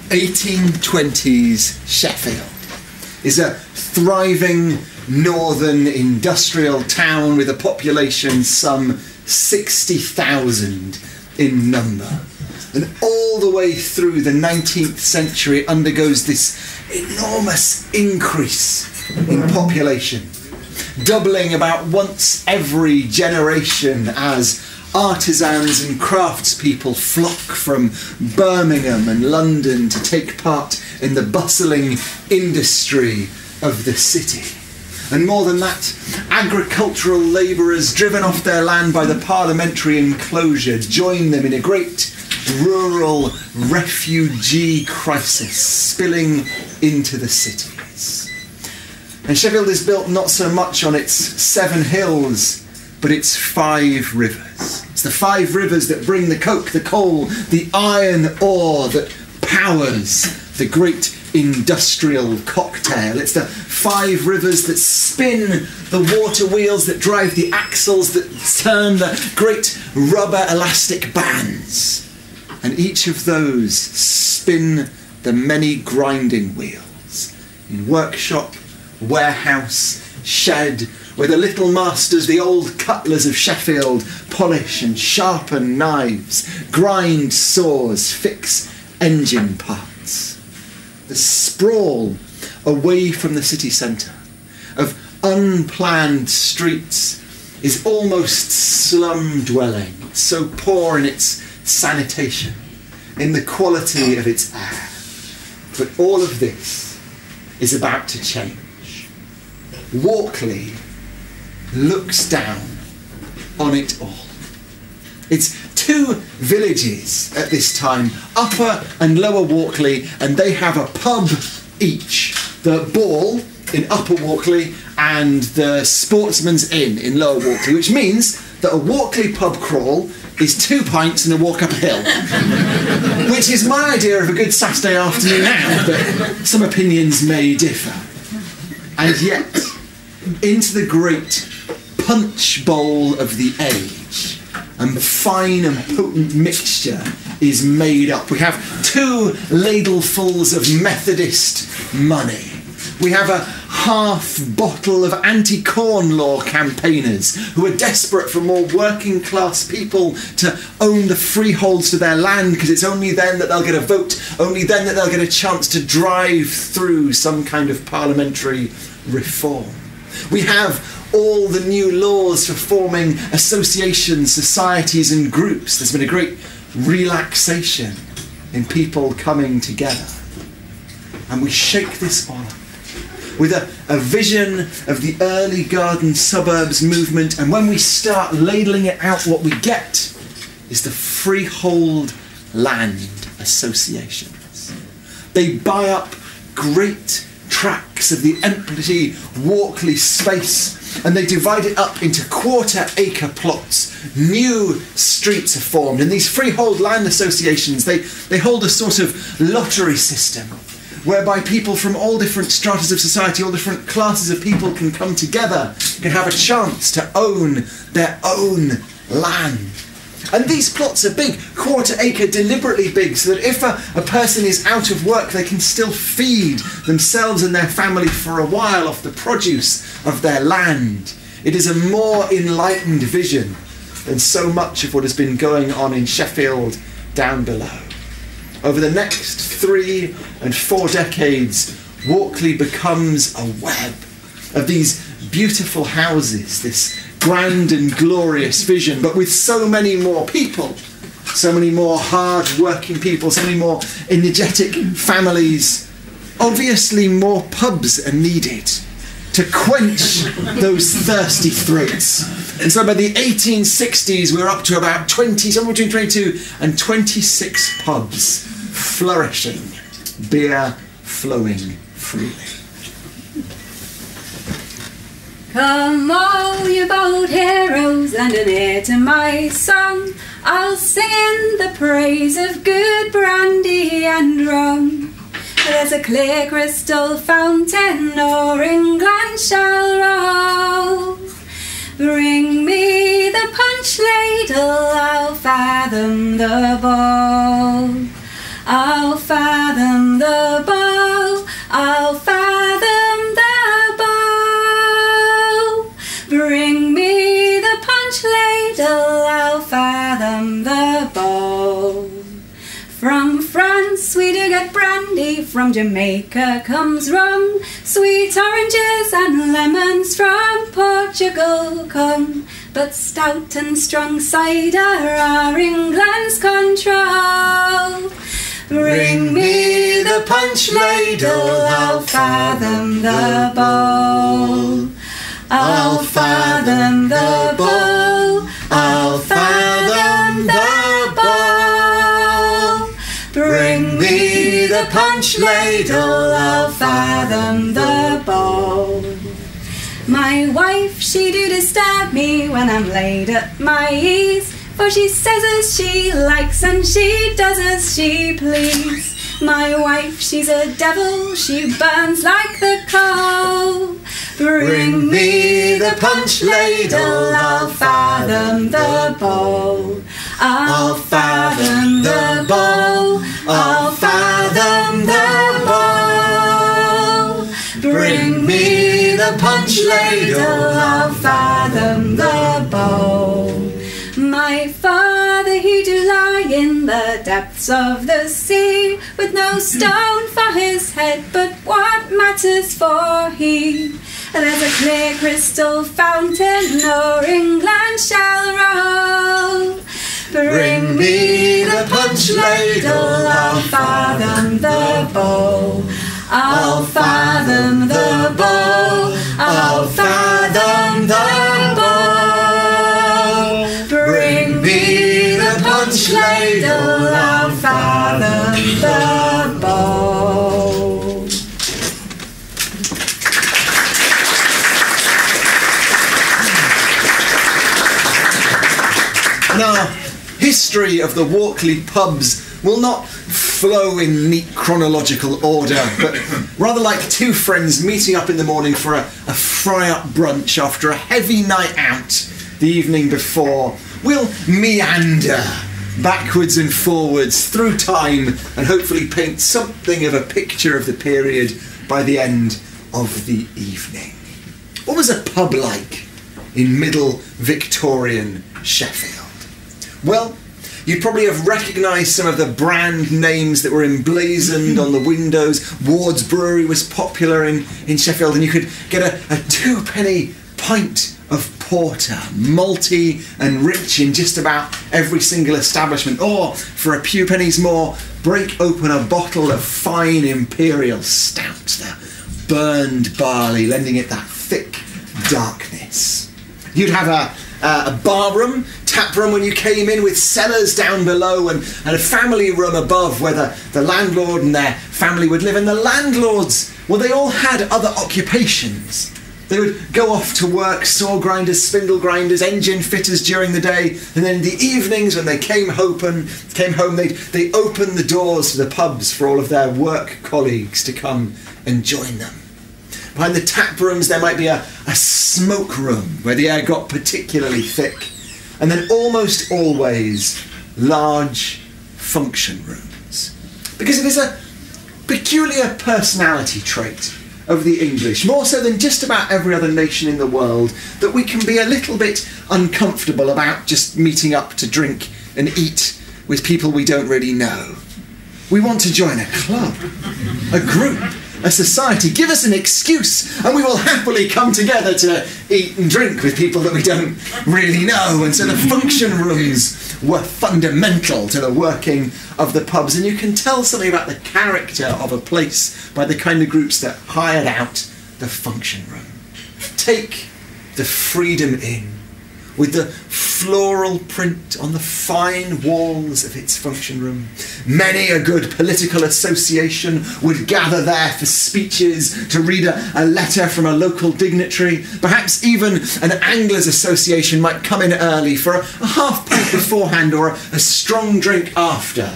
1820s Sheffield is a thriving northern industrial town with a population some 60,000 in number. And all the way through the 19th century it undergoes this enormous increase in population, doubling about once every generation as artisans and craftspeople flock from Birmingham and London to take part in the bustling industry of the city. And more than that, agricultural labourers driven off their land by the parliamentary enclosure join them in a great rural refugee crisis spilling into the cities. And Sheffield is built not so much on its 7 hills, but its 5 rivers. It's the 5 rivers that bring the coke, the coal, the iron ore that powers the great industrial cocktail. It's the 5 rivers that spin the water wheels, that drive the axles, that turn the great rubber elastic bands. And each of those spin the many grinding wheels in workshop, warehouse, shed, where the little masters, the old cutlers of Sheffield, polish and sharpen knives, grind saws, fix engine parts. The sprawl away from the city centre of unplanned streets is almost slum dwelling. It's so poor in its sanitation, in the quality of its air. But all of this is about to change. Walkley looks down on it all. It's 2 villages at this time, Upper and Lower Walkley, and they have a pub each. The Ball in Upper Walkley and the Sportsman's Inn in Lower Walkley, which means that a Walkley pub crawl is 2 pints and a walk up a hill. Which is my idea of a good Saturday afternoon out, but some opinions may differ. And yet, into the great punch bowl of the age, a fine and potent mixture is made up. We have 2 ladlefuls of Methodist money. We have a half bottle of anti-corn law campaigners who are desperate for more working class people to own the freeholds to their land, because it's only then that they'll get a vote, only then that they'll get a chance to drive through some kind of parliamentary reform. We have all the new laws for forming associations, societies and groups. There's been a great relaxation in people coming together. And we shake this all up with a vision of the early garden suburbs movement, and when we start ladling it out, what we get is the freehold land associations. They buy up great tracts of the empty Walkley space, and they divide it up into 1/4-acre plots. New streets are formed, and these freehold land associations, they hold a sort of lottery system whereby people from all different stratas of society, all different classes of people can come together, can have a chance to own their own land. And these plots are big, 1/4-acre, deliberately big, so that if a person is out of work, they can still feed themselves and their family for a while off the produce of their land. It is a more enlightened vision than so much of what has been going on in Sheffield down below. Over the next 3 and 4 decades, Walkley becomes a web of these beautiful houses, this grand and glorious vision, but with so many more people, so many more hard-working people, so many more energetic families. Obviously more pubs are needed to quench those thirsty throats. And so by the 1860s, we're up to about 20, somewhere between 22 and 26 pubs flourishing, beer flowing freely. Come all you bold heroes, lend an ear to my song. I'll sing in the praise of good brandy and rum. There's a clear crystal fountain, or England shall roll. Bring me the punch ladle, I'll fathom the bowl. I'll fathom from Jamaica comes rum, sweet oranges and lemons from Portugal come, but stout and strong cider are England's control. Bring me the punch ladle, I'll fathom the bowl. I'll fathom the bowl, I'll fathom the bowl. Bring me the punch ladle, I'll fathom the bowl. My wife, she do disturb me when I'm laid at my ease, for she says as she likes and she does as she please. My wife, she's a devil, she burns like the coal. Bring me the punch ladle, I'll fathom the bowl. I'll fathom the bowl, I'll fathom the bowl. Bring me the punch ladle, I'll fathom the bowl. My father, he do lie in the depths of the sea, with no stone for his head, but what matters for he? There's a clear crystal fountain o'er England shall roll. Bring me the punch ladle, I'll fathom the bowl. I'll fathom the bowl, I'll fathom the bowl. Bring me the punch ladle, I'll fathom the bowl. And our history of the Walkley pubs will not flow in neat chronological order, but rather like two friends meeting up in the morning for a fry-up brunch after a heavy night out the evening before. We'll meander backwards and forwards through time and hopefully paint something of a picture of the period by the end of the evening. What was a pub like in middle Victorian Sheffield? Well, you'd probably have recognised some of the brand names that were emblazoned on the windows. Ward's Brewery was popular in Sheffield, and you could get a 2-penny pint of porter, malty and rich in just about every single establishment. Or, for a few pennies more, break open a bottle of fine imperial stout, the burned barley, lending it that thick darkness. You'd have a bar room, tap room when you came in, with cellars down below and a family room above where the landlord and their family would live. And the landlords, well, they all had other occupations. They would go off to work, saw grinders, spindle grinders, engine fitters during the day, and then in the evenings when they came home, they'd open the doors to the pubs for all of their work colleagues to come and join them. Behind the tap rooms there might be a smoke room where the air got particularly thick, and then almost always large function rooms. Because it is a peculiar personality trait of the English, more so than just about every other nation in the world, that we can be a little bit uncomfortable about just meeting up to drink and eat with people we don't really know. We want to join a club, a group, a society. Give us an excuse and we will happily come together to eat and drink with people that we don't really know. And so the function rooms were fundamental to the working of the pubs, and you can tell something about the character of a place by the kind of groups that hired out the function room. Take the Freedom Inn, with the floral print on the fine walls of its function room. Many a good political association would gather there for speeches, to read a letter from a local dignitary. Perhaps even an Anglers Association might come in early for a half pint beforehand, or a strong drink after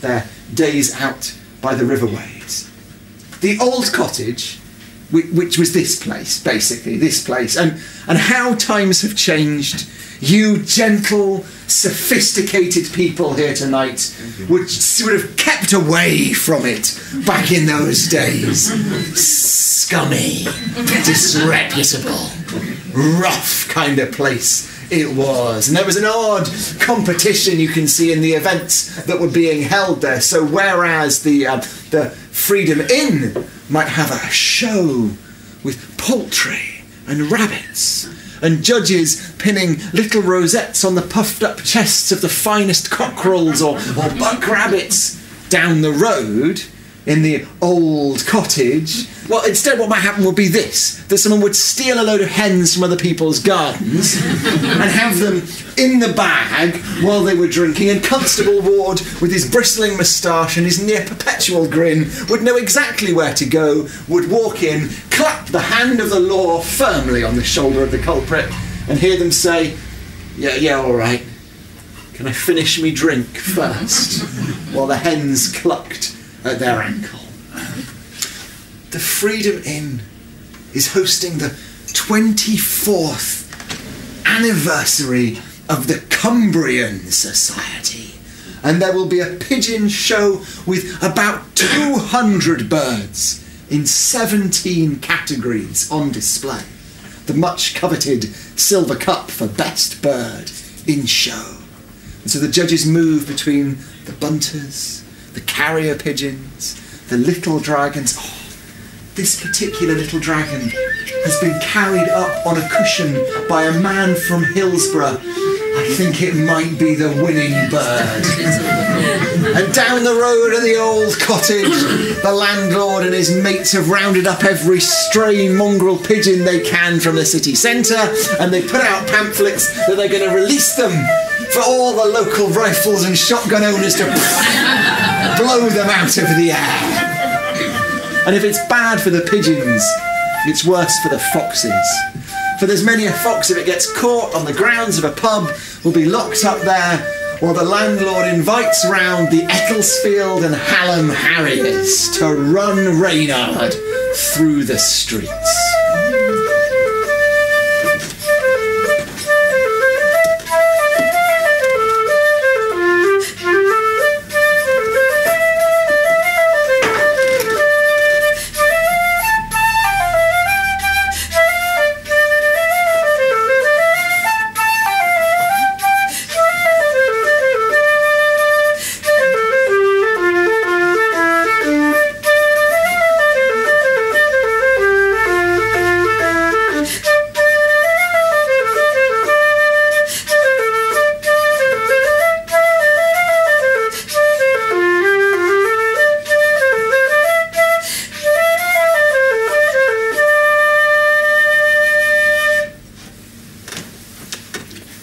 their days out by the riverways. The old cottage, which was this place, basically, this place, and how times have changed. You gentle, sophisticated people here tonight would have kept away from it back in those days. Scummy, disreputable, rough kind of place it was. And there was an odd competition you can see in the events that were being held there. So whereas the The Freedom Inn might have a show with poultry and rabbits, and judges pinning little rosettes on the puffed-up chests of the finest cockerels or buck rabbits. Down the road, in the old cottage, well, instead what might happen would be this, that someone would steal a load of hens from other people's gardens and have them in the bag while they were drinking, and Constable Ward, with his bristling moustache and his near-perpetual grin, would know exactly where to go, would walk in, clap the hand of the law firmly on the shoulder of the culprit, and hear them say, yeah, all right. Can I finish me drink first? While the hens clucked at their ankle. The Freedom Inn is hosting the 24th anniversary of the Cumbrian Society, and there will be a pigeon show with about 200 birds in 17 categories on display. The much coveted silver cup for best bird in show. And so the judges move between the bunters, the carrier pigeons, the little dragons. Oh, this particular little dragon has been carried up on a cushion by a man from Hillsborough. I think it might be the winning bird. And down the road at the old cottage, the landlord and his mates have rounded up every stray mongrel pigeon they can from the city centre, and they put out pamphlets that they're going to release them for all the local rifles and shotgun owners to blow them out of the air. And if it's bad for the pigeons, it's worse for the foxes. For there's many a fox, if it gets caught on the grounds of a pub, will be locked up there, while the landlord invites round the Ecclesfield and Hallam Harriers to run Reynard through the streets.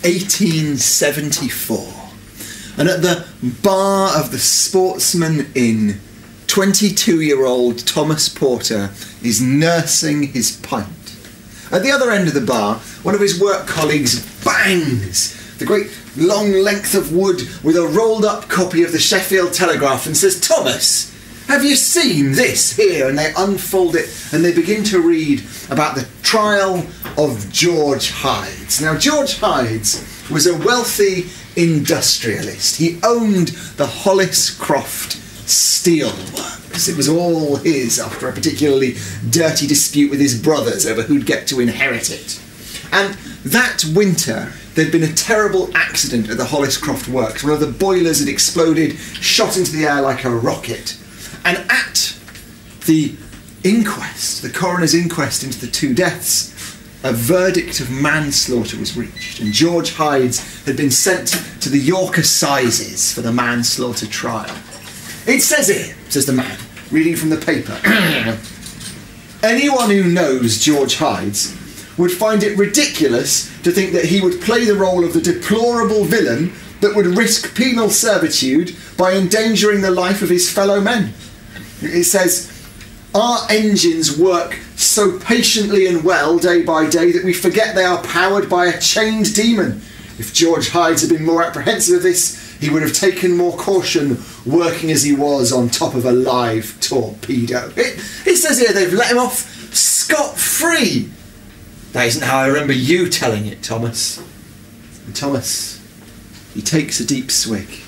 (1874), and at the bar of the Sportsman Inn, 22-year-old Thomas Porter is nursing his pint. At the other end of the bar, one of his work colleagues bangs the great long length of wood with a rolled-up copy of the Sheffield Telegraph and says, "Thomas, have you seen this here?" And they unfold it and they begin to read about the trial of George Hines. Now, George Hines was a wealthy industrialist. He owned the Holliscroft Steel Works. It was all his after a particularly dirty dispute with his brothers over who'd get to inherit it. And that winter, there'd been a terrible accident at the Holliscroft Works. One of the boilers had exploded, shot into the air like a rocket. And at the inquest, the coroner's inquest into the two deaths, a verdict of manslaughter was reached, and George Hines had been sent to the York Assizes for the manslaughter trial. "It says here," says the man, reading from the paper, "anyone who knows George Hines would find it ridiculous to think that he would play the role of the deplorable villain that would risk penal servitude by endangering the life of his fellow men." It says, "Our engines work so patiently and well day by day that we forget they are powered by a chained demon. If George Hines had been more apprehensive of this, he would have taken more caution, working as he was on top of a live torpedo." It says here they've let him off scot-free. That isn't how I remember you telling it, Thomas. And Thomas, he takes a deep swig,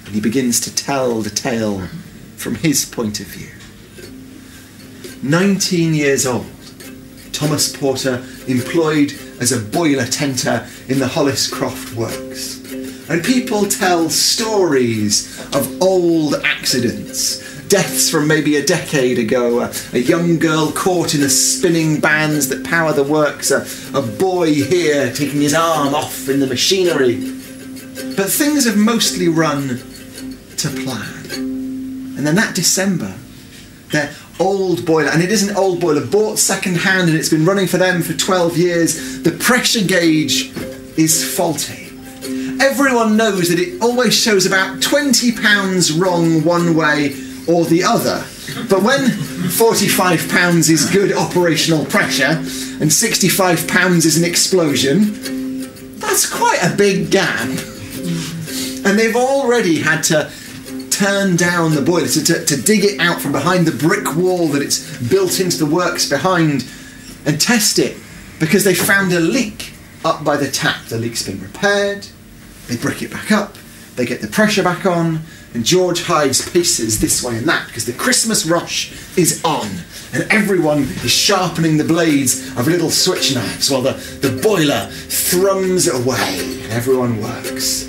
and he begins to tell the tale from his point of view. 19 years old, Thomas Porter employed as a boiler tenter in the Holliscroft Works. And people tell stories of old accidents, deaths from maybe a decade ago, a young girl caught in the spinning bands that power the works, a boy here taking his arm off in the machinery. But things have mostly run to plan. And then that December, their old boiler, and it is an old boiler, bought second hand, and it's been running for them for 12 years, the pressure gauge is faulty. Everyone knows that it always shows about £20 wrong one way or the other. But when £45 is good operational pressure and £65 is an explosion, that's quite a big gap. And they've already had to turn down the boiler, to dig it out from behind the brick wall that it's built into the works behind and test it, because they found a leak up by the tap. The leak's been repaired, they brick it back up, they get the pressure back on, and George Hydes paces this way and that because the Christmas rush is on and everyone is sharpening the blades of little switch knives while the boiler thrums away and everyone works.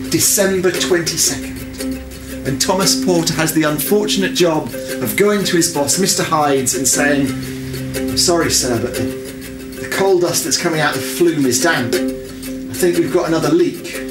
December 22nd. And Thomas Porter has the unfortunate job of going to his boss, Mr. Hydes, and saying, "I'm sorry, sir, but the coal dust that's coming out of the flume is damp. I think we've got another leak."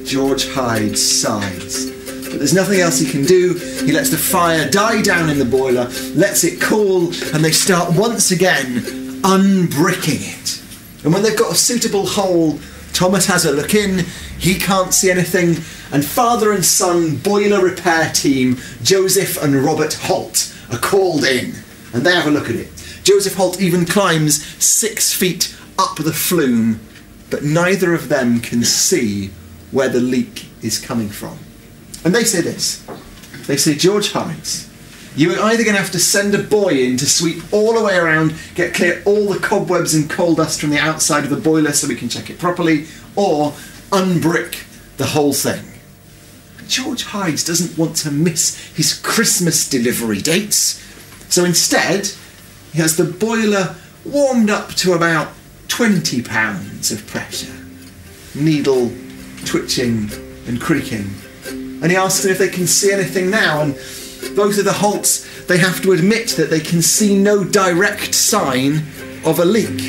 George Hydes sighs. But there's nothing else he can do. He lets the fire die down in the boiler, lets it cool, and they start once again unbricking it. And when they've got a suitable hole, Thomas has a look in, he can't see anything, and father and son boiler repair team, Joseph and Robert Holt, are called in, and they have a look at it. Joseph Holt even climbs 6 feet up the flume, but neither of them can see where the leak is coming from. And they say this. They say, "George Hydes, you are either going to have to send a boy in to sweep all the way around, get clear all the cobwebs and coal dust from the outside of the boiler so we can check it properly, or unbrick the whole thing." George Hydes doesn't want to miss his Christmas delivery dates, so instead he has the boiler warmed up to about 20 pounds of pressure, needle twitching and creaking, and he asks them if they can see anything now, and both of the Holts, they have to admit that they can see no direct sign of a leak.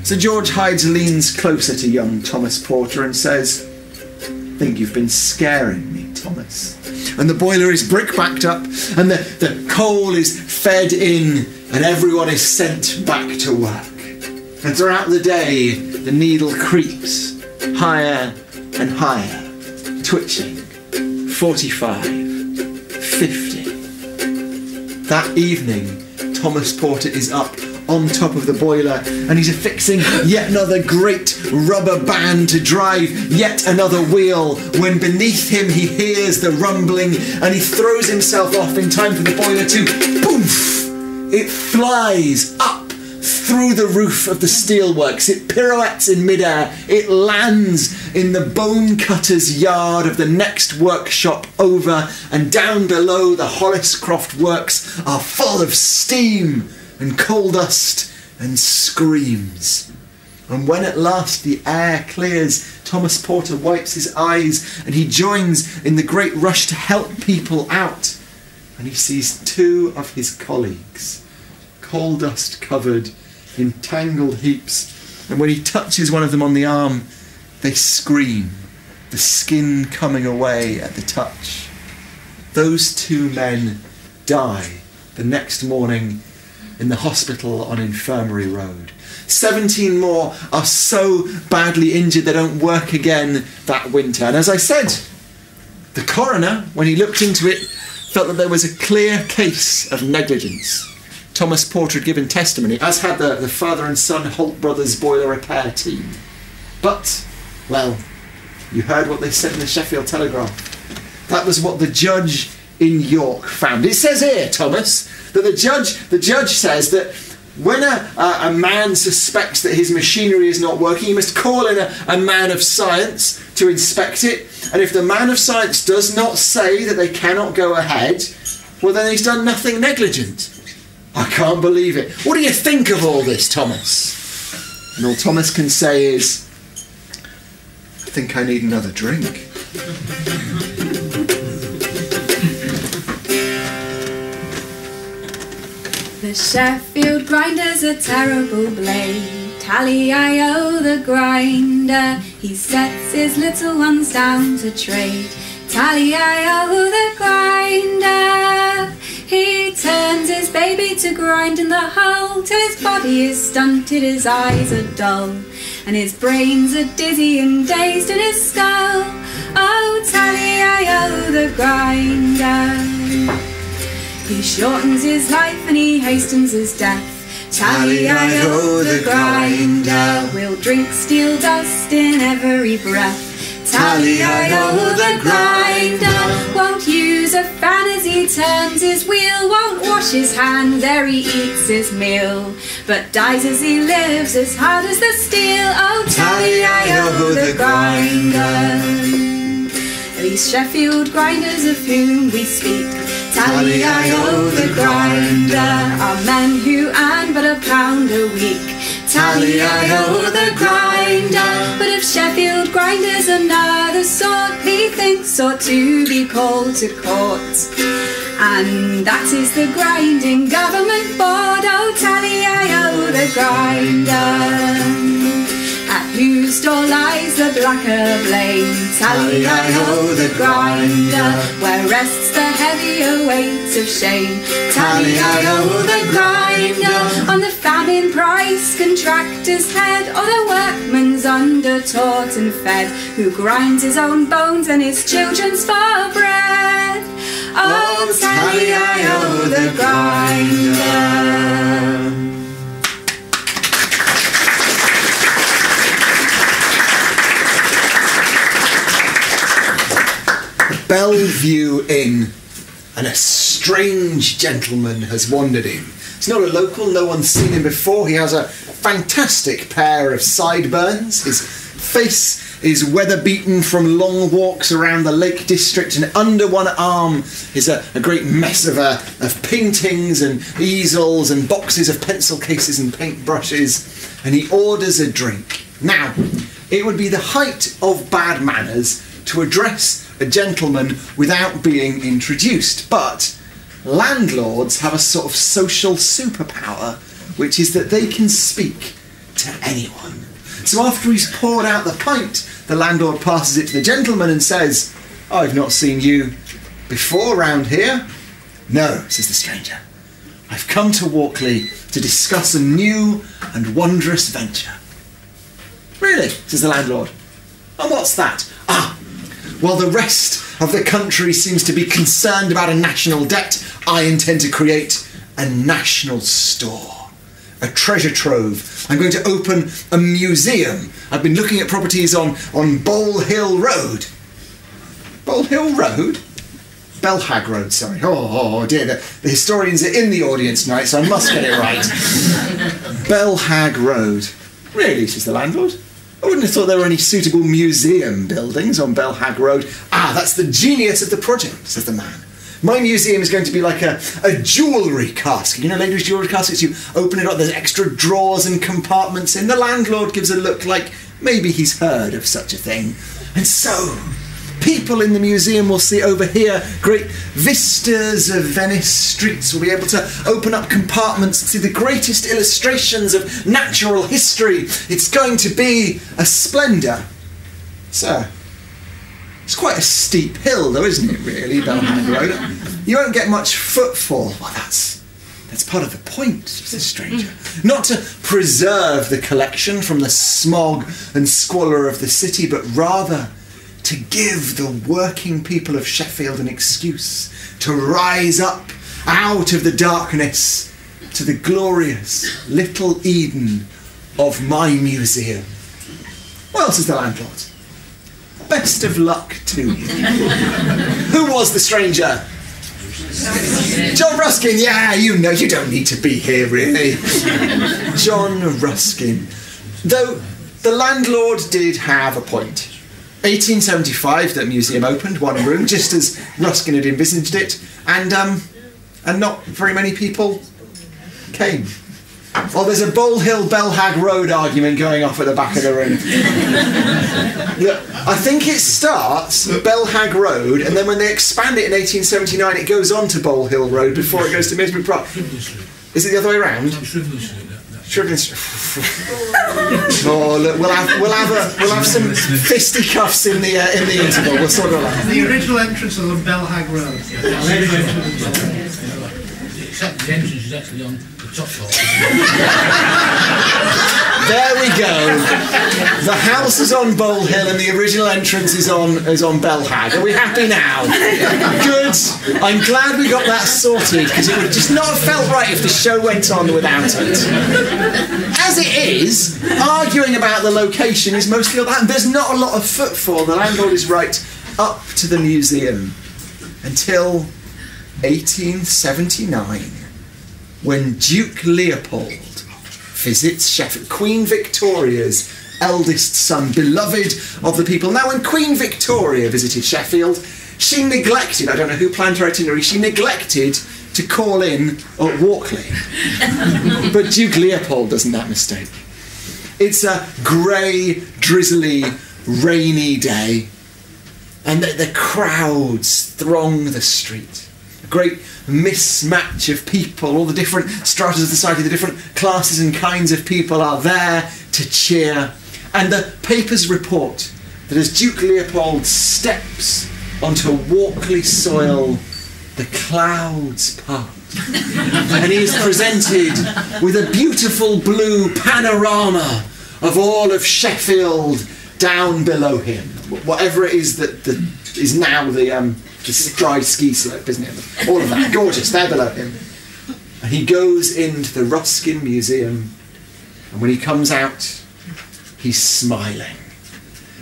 So George Hydes leans closer to young Thomas Porter and says, "I think you've been scaring me, Thomas." And the boiler is brick-backed up, and the coal is fed in, and everyone is sent back to work. And throughout the day, the needle creeps higher and higher, twitching. 45, 50. That evening, Thomas Porter is up on top of the boiler, and he's affixing yet another great rubber band to drive yet another wheel, when beneath him he hears the rumbling, and he throws himself off in time for the boiler to poof! It flies up through the roof of the steelworks, it pirouettes in midair, it lands in the bone cutter's yard of the next workshop over, and down below the Holliscroft works are full of steam and coal dust and screams. And when at last the air clears, Thomas Porter wipes his eyes and he joins in the great rush to help people out, and he sees 2 of his colleagues, coal dust covered in tangled heaps, and when he touches one of them on the arm, they scream, the skin coming away at the touch. Those 2 men die the next morning in the hospital on Infirmary Road. 17 more are so badly injured they don't work again that winter. And as I said, the coroner, when he looked into it, felt that there was a clear case of negligence. Thomas Porter had given testimony, as had the father and son Holt Brothers boiler repair team. But, well, you heard what they said in the Sheffield Telegraph. That was what the judge in York found. It says here, Thomas, that the judge says that when a man suspects that his machinery is not working, he must call in a man of science to inspect it, and if the man of science does not say that they cannot go ahead, well, then he's done nothing negligent. I can't believe it. What do you think of all this, Thomas? And all Thomas can say is, I think I need another drink. The Sheffield grinder's a terrible blade. Tally-I-O the grinder, he sets his little ones down to trade. Tally-I-O the grinder, he turns his baby to grind in the hull, till his body is stunted, his eyes are dull, and his brains are dizzy and dazed in his skull. Oh, Tally-I-O the grinder, he shortens his life and he hastens his death. Tally-I-O the grinder, will drink steel dust in every breath. Tally-I-O the grinder, won't use a fan as he turns his wheel, won't wash his hands ere he eats his meal, but dies as he lives, as hard as the steel. Oh, Tally-I-O the grinder. These Sheffield grinders of whom we speak, Tally-I-O the grinder, are men who earn but £1 a week. Tally-I-O the grinder, but if Sheffield grinders another sort, methinks ought to be called to court, and that is the Grinding Government Board. Oh, Tally-I-O the grinder, at whose door lies the blacker blame. Tally-I-O the grinder, where rests the heavier weight of shame. Tally-I-O the grinder, on the famine price contractor's head, or the workman's under-taught and fed, who grinds his own bones and his children's for bread. Oh, Tally-I-O the grinder. Bellevue Inn, and a strange gentleman has wandered in. He's not a local, no one's seen him before. He has a fantastic pair of sideburns. His face is weather-beaten from long walks around the Lake District, and under one arm is a great mess of paintings and easels and boxes of pencil cases and paint brushes, and he orders a drink. Now, it would be the height of bad manners to address a gentleman without being introduced, but landlords have a sort of social superpower, which is that they can speak to anyone. So after he's poured out the pint, the landlord passes it to the gentleman and says, "I've not seen you before round here." "No," says the stranger, "I've come to Walkley to discuss a new and wondrous venture." "Really?" says the landlord. "And what's that?" "Ah, while the rest of the country seems to be concerned about a national debt, I intend to create a national store, a treasure trove. I'm going to open a museum. I've been looking at properties on Bole Hill Road." Bole Hill Road? Belhag Road, sorry. Oh dear, the historians are in the audience tonight, so I must get it right. Belhag Road. "Really?" says the landlord. "I wouldn't have thought there were any suitable museum buildings on Belhag Road." "Ah, that's the genius of the project," says the man. "My museum is going to be like a jewellery casket. You know ladies' jewellery caskets? You open it up, there's extra drawers and compartments in." The landlord gives a look like maybe he's heard of such a thing. "And so, people in the museum will see over here great vistas of Venice streets. We'll be able to open up compartments and see the greatest illustrations of natural history. It's going to be a splendour." "Sir, it's quite a steep hill though, isn't it, really, Belhag Road? You won't get much footfall." "Well, that's part of the point," says the stranger. "Not to preserve the collection from the smog and squalor of the city, but rather to give the working people of Sheffield an excuse to rise up out of the darkness to the glorious little Eden of my museum." "Well," says the landlord, "best of luck to you." Who was the stranger? John Ruskin. Yeah, you know, you don't need to be here, really. John Ruskin. Though the landlord did have a point. 1875, that museum opened, one room, just as Ruskin had envisaged it, and not very many people came. Oh, there's a Bole Hill Belhag Road argument going off at the back of the room. Look, I think it starts at Belhag Road, and then when they expand it in 1879, it goes on to Bole Hill Road before it goes to Middlesbrough Park. Is it the other way around? Oh look, we'll have some fisticuffs in the interval. We'll sort it out. The original entrance is on Belhag Road. Except the entrance is actually on the top floor. There we go. The house is on Bowl Hill and the original entrance is on Belhag. Are we happy now? Good. I'm glad we got that sorted, because it would just not have felt right if the show went on without it. As it is, arguing about the location is mostly all that, and there's not a lot of footfall. The landlord is right up to the museum until 1879, when Duke Leopold visits Sheffield, Queen Victoria's eldest son, beloved of the people. Now, when Queen Victoria visited Sheffield, she neglected, I don't know who planned her itinerary, she neglected to call in at Walkley. But Duke Leopold doesn't make that mistake. It's a grey, drizzly, rainy day, and the crowds throng the street. A great mismatch of people, all the different stratas of society, the different classes and kinds of people are there to cheer. And the papers report that as Duke Leopold steps onto Walkley soil, the clouds part. And he is presented with a beautiful blue panorama of all of Sheffield down below him. Whatever it is that is now the dry ski slope, isn't it? All of that, gorgeous, there below him. And he goes into the Ruskin Museum, and when he comes out, he's smiling.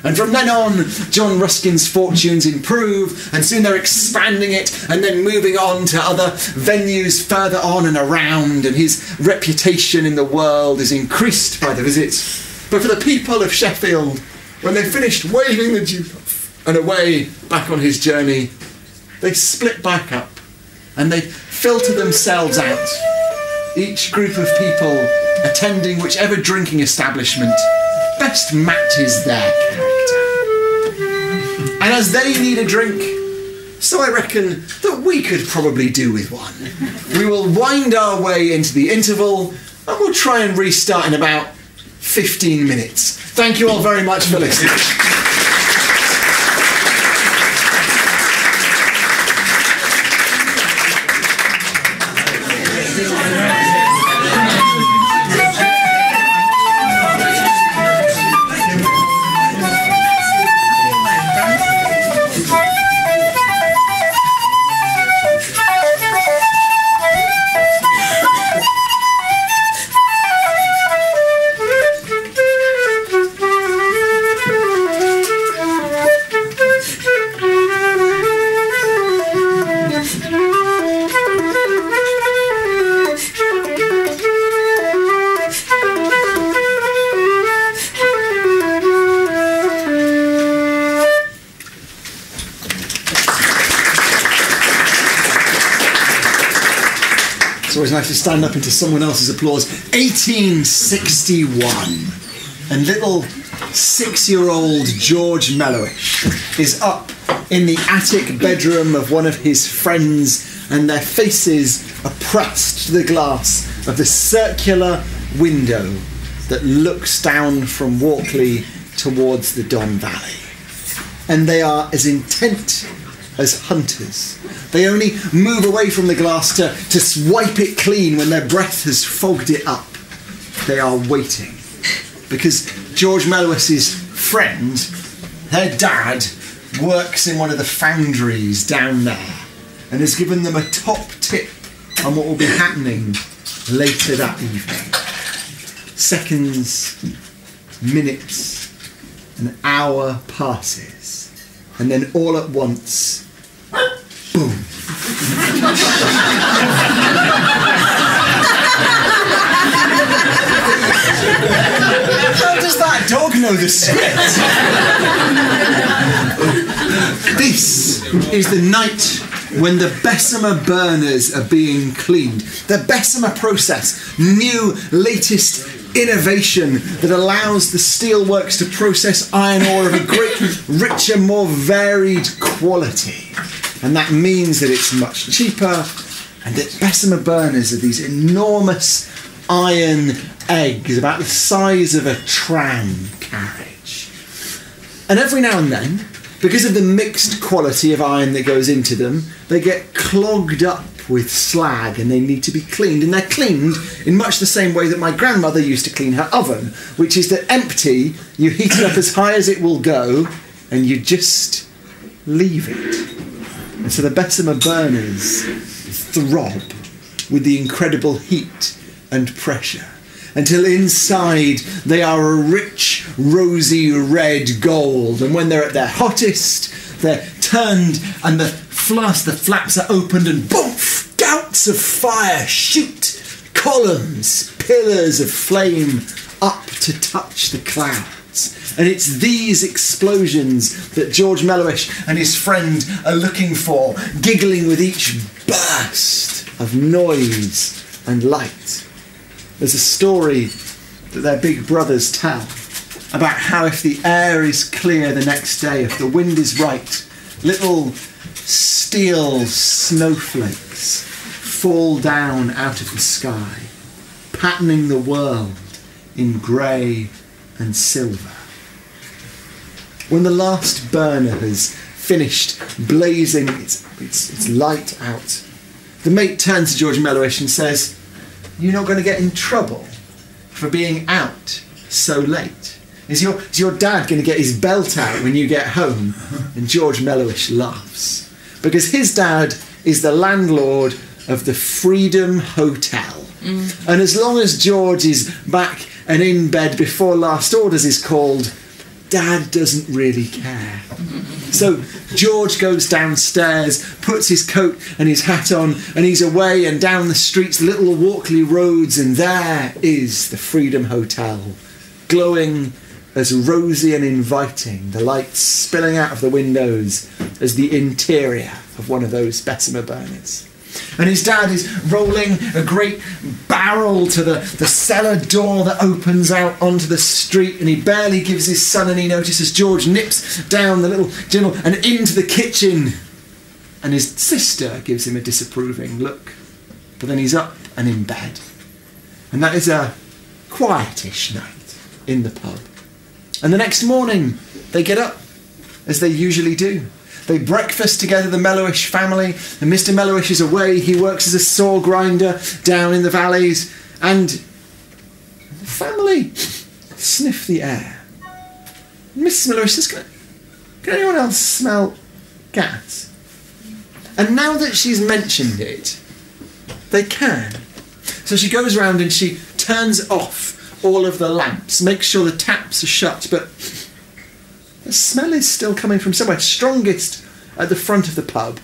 And from then on, John Ruskin's fortunes improve, and soon they're expanding it, and then moving on to other venues further on and around, and his reputation in the world is increased by the visits. But for the people of Sheffield, when they finished waving the Duke off and away back on his journey, they split back up and they filter themselves out, each group of people attending whichever drinking establishment best matches their character. And as they need a drink, so I reckon that we could probably do with one. We will wind our way into the interval and we'll try and restart in about 15 minutes. Thank you all very much for listening. It's always nice to stand up into someone else's applause. 1861, and little 6-year-old George Mellowish is up in the attic bedroom of one of his friends, and their faces are pressed to the glass of the circular window that looks down from Walkley towards the Don Valley. And they are as intent as hunters. They only move away from the glass to wipe it clean when their breath has fogged it up. They are waiting. Because George Mellowish's friend, their dad, works in one of the foundries down there and has given them a top tip on what will be happening later that evening. Seconds, minutes, an hour passes, and then all at once, boom. How does that dog know the script? This is the night when the Bessemer Burners are being cleaned. The Bessemer process, new, latest innovation that allows the steelworks to process iron ore of a great, richer, more varied quality. And that means that it's much cheaper And that Bessemer Burners are these enormous iron eggs about the size of a tram carriage. And every now and then, because of the mixed quality of iron that goes into them, they get clogged up with slag and they need to be cleaned. And they're cleaned in much the same way that my grandmother used to clean her oven, which is that empty, you heat it up as high as it will go, and you just leave it. And so the Bessemer Burners throb with the incredible heat and pressure, until inside they are a rich, rosy red gold. And when they're at their hottest, they're turned and the flaps are opened and boom, gouts of fire shoot, columns, pillars of flame up to touch the clouds. And it's these explosions that George Mellowish and his friend are looking for, giggling with each burst of noise and light. There's a story that their big brothers tell about how if the air is clear the next day, if the wind is right, little steel snowflakes fall down out of the sky, patterning the world in grey and silver. When the last burner has finished blazing its light out, the mate turns to George Mellowish and says, "You're not going to get in trouble for being out so late? Is your dad going to get his belt out when you get home?" And George Mellowish laughs, because his dad is the landlord of the Freedom Hotel. And as long as George is back and in bed before last orders is called, Dad doesn't really care. So George goes downstairs, puts his coat and his hat on, and he's away and down the streets, little Walkley roads, and there is the Freedom Hotel, glowing as rosy and inviting, the lights spilling out of the windows as the interior of one of those Bessemer Burners. And his dad is rolling a great barrel to the cellar door that opens out onto the street, and he barely gives his son any notice as George nips down the little tunnel and into the kitchen. And his sister gives him a disapproving look, but then he's up and in bed. And that is a quietish night in the pub. And the next morning they get up, as they usually do. They breakfast together, the Mellowish family, and Mr. Mellowish is away. He works as a saw grinder down in the valleys, and the family sniff the air. And Mrs. Mellowish says, can anyone else smell gas? And now that she's mentioned it, they can. So she goes round and she turns off all of the lamps, makes sure the taps are shut, but the smell is still coming from somewhere, strongest at the front of the pub.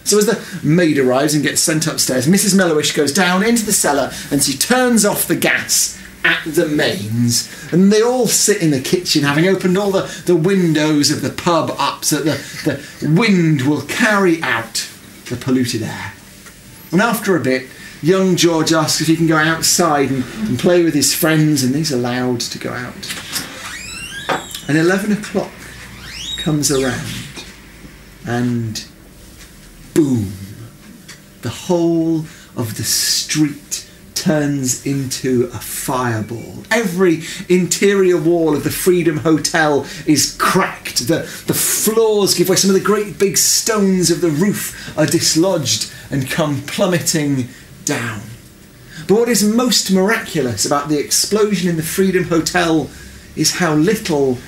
So as the maid arrives and gets sent upstairs, Mrs. Mellowish goes down into the cellar and she turns off the gas at the mains, and they all sit in the kitchen, having opened all the windows of the pub up so that the wind will carry out the polluted air. And after a bit, young George asks if he can go outside and play with his friends, and he's allowed to go out. And 11 o'clock comes around, and boom, the whole of the street turns into a fireball. Every interior wall of the Freedom Hotel is cracked. The floors give way. Some of the great big stones of the roof are dislodged and come plummeting down. But what is most miraculous about the explosion in the Freedom Hotel is how little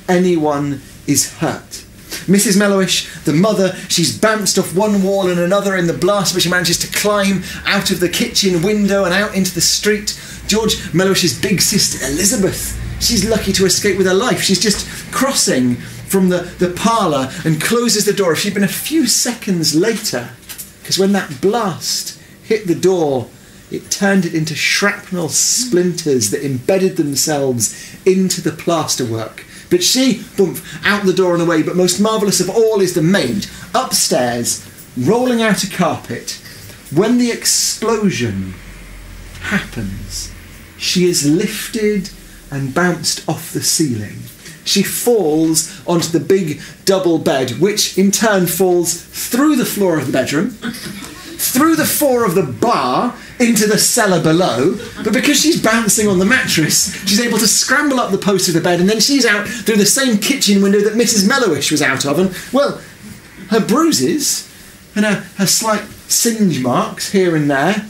anyone is hurt. Mrs. Mellowish, the mother, she's bounced off one wall and another in the blast, but she manages to climb out of the kitchen window and out into the street. George Mellowish's big sister, Elizabeth, she's lucky to escape with her life. She's just crossing from the parlour and closes the door. If she'd been a few seconds later, because when that blast hit the door, it turned it into shrapnel splinters that embedded themselves into the plasterwork. But she, boom, out the door and away. But most marvellous of all is the maid, upstairs, rolling out a carpet. When the explosion happens, she is lifted and bounced off the ceiling. She falls onto the big double bed, which in turn falls through the floor of the bedroom, through the floor of the bar into the cellar below, but because she's bouncing on the mattress, she's able to scramble up the post of the bed, and then she's out through the same kitchen window that Mrs. Mellowish was out of, and, well, her bruises and her slight singe marks here and there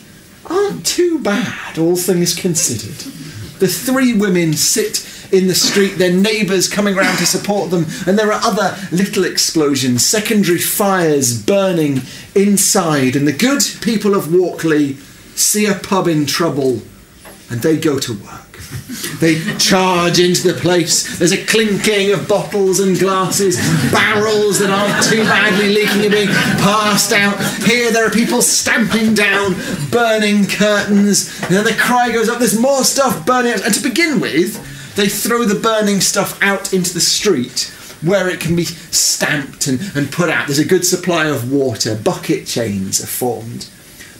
aren't too bad, all things considered. The three women sit in the street, their neighbours coming round to support them, and there are other little explosions, secondary fires burning inside, and the good people of Walkley see a pub in trouble and they go to work. They charge into the place. There's a clinking of bottles and glasses, barrels that aren't too badly leaking are being passed out. Here there are people stamping down, burning curtains, and then the cry goes up, there's more stuff burning out. And to begin with, they throw the burning stuff out into the street where it can be stamped and put out. There's a good supply of water, bucket chains are formed.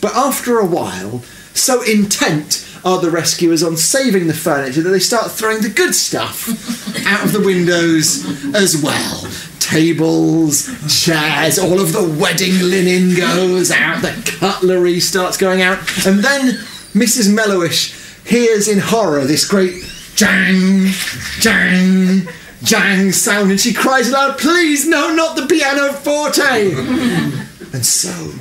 But after a while, so intent are the rescuers on saving the furniture that they start throwing the good stuff out of the windows as well. Tables, chairs, all of the wedding linen goes out, the cutlery starts going out, and then Mrs. Mellowish hears in horror this great jang, jang, jang sound, and she cries aloud, "Please, no, not the pianoforte!" And so,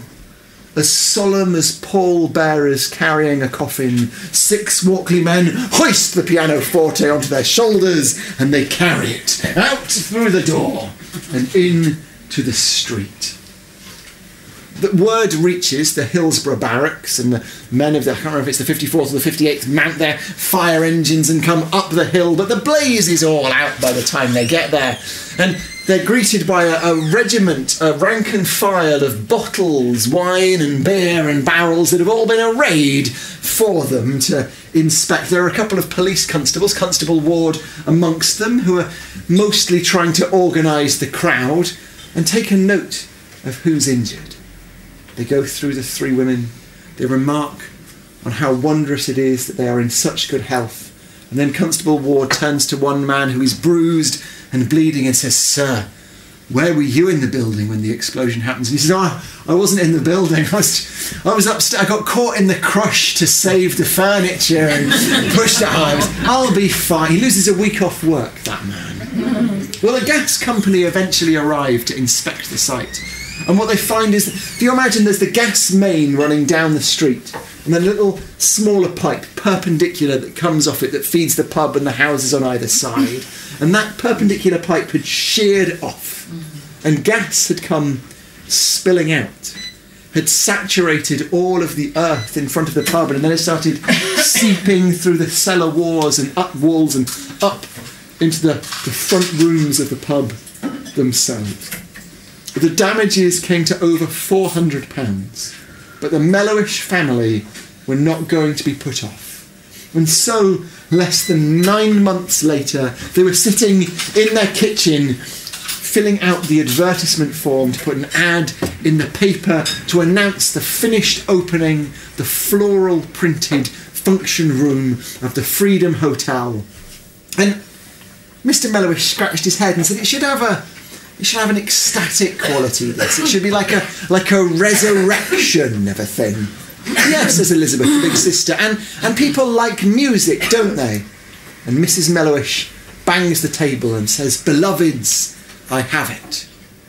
as solemn as pall-bearers carrying a coffin, 6 Walkley men hoist the pianoforte onto their shoulders, and they carry it out through the door and into the street. The word reaches the Hillsborough barracks, and the men of the, I can't remember if it's the 54th or the 58th, mount their fire engines and come up the hill, but the blaze is all out by the time they get there. And they're greeted by a regiment, a rank and file of bottles, wine and beer and barrels that have all been arrayed for them to inspect. There are a couple of police constables, Constable Ward amongst them, who are mostly trying to organise the crowd and take a note of who's injured. They go through the 3 women, they remark on how wondrous it is that they are in such good health, and then Constable Ward turns to one man who is bruised and bleeding and says, "Sir, where were you in the building when the explosion happens?" And he says, "Oh, I wasn't in the building. I was upstairs. I got caught in the crush to save the furniture and pushed it out. I'll be fine." He loses a week off work, that man. Well, a gas company eventually arrived to inspect the site. And what they find is, if you imagine there's the gas main running down the street, and then a little smaller pipe, perpendicular, that comes off it that feeds the pub and the houses on either side. And that perpendicular pipe had sheared off, and gas had come spilling out, had saturated all of the earth in front of the pub, and then it started seeping through the cellar walls and up walls and up into the front rooms of the pub themselves. The damages came to over £400, but the Mellowish family were not going to be put off. And so, less than 9 months later, they were sitting in their kitchen filling out the advertisement form to put an ad in the paper to announce the finished opening, the floral printed function room of the Freedom Hotel. And Mr. Mellowish scratched his head and said it should have an ecstatic quality, this. It should be like a resurrection of a thing. Yes, says Elizabeth, the big sister, and people like music, don't they? And Mrs. Mellowish bangs the table and says, "Beloveds, I have it."